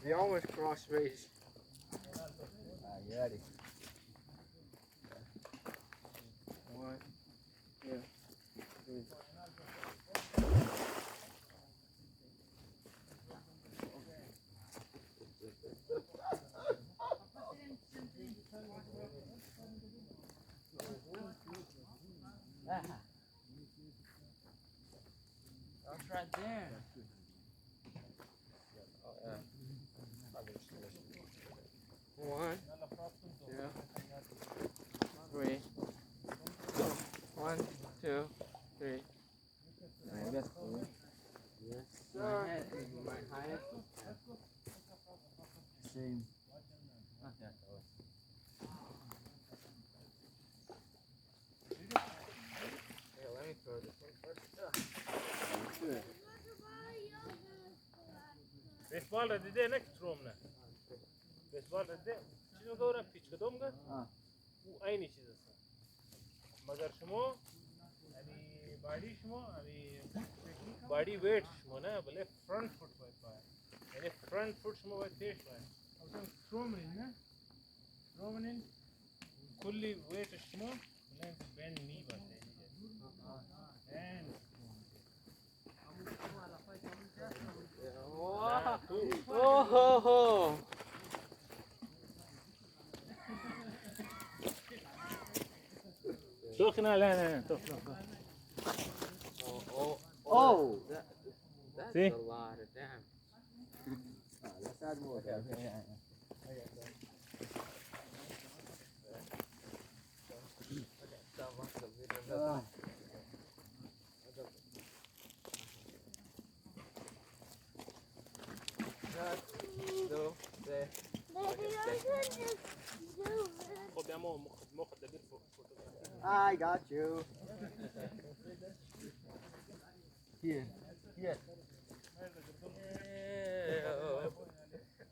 They always cross race. You ready? One, two, three. That's right there. One, two, three. One, two, three. I guess cool. Yes, My sir. head is my highest. Same. Not that close. Here, let me throw this one first. بیسبال را دیده نه که تروم نه بیسبال را دیده چیزو گوره پیچ کدوم گه او اینی چیز است مگر شما یعنی باڈی شما یعنی باڈی ویٹ شما نه بله فرنٹ فوت باید یعنی فرنٹ فوت شما باید پیش باید مثلا ترومنین نه ترومنین کلی ویت شما بله بند نی باید بند Oh, توخ نه لا توخ oh, that's See? a lot of damage. Let's add more. Okay. خب یا مخ دبیر فوتوگرافی I got you. Here. Here.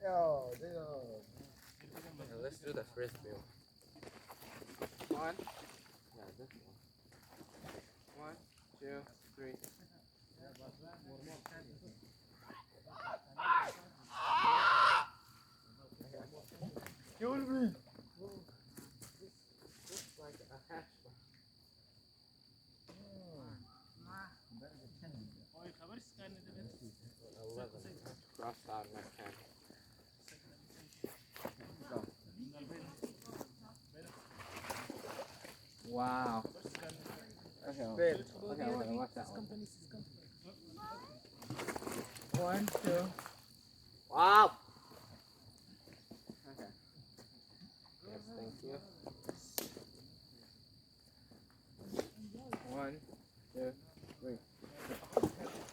Oh, dude. Okay, let's do the frisbee. One. Yeah, this one. One, two, three. Kill me. Looks like a hatch. آی خبر سکن نداره 11. Crossed out my can. Wow. Okay, watch that one. 1, 2. Wow. Okay. Yes, thank you. 1, 2, 3.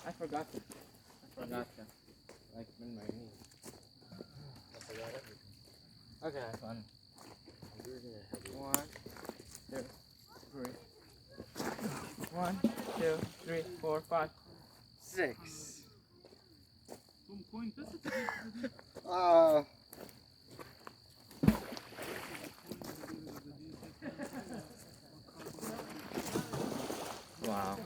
I forgot to. Like in my knee. Okay. That's fun. One, 2, 3. 1, 2, 3, 4, 5, 6. तुम coin कसं Wow.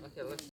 Okay, let's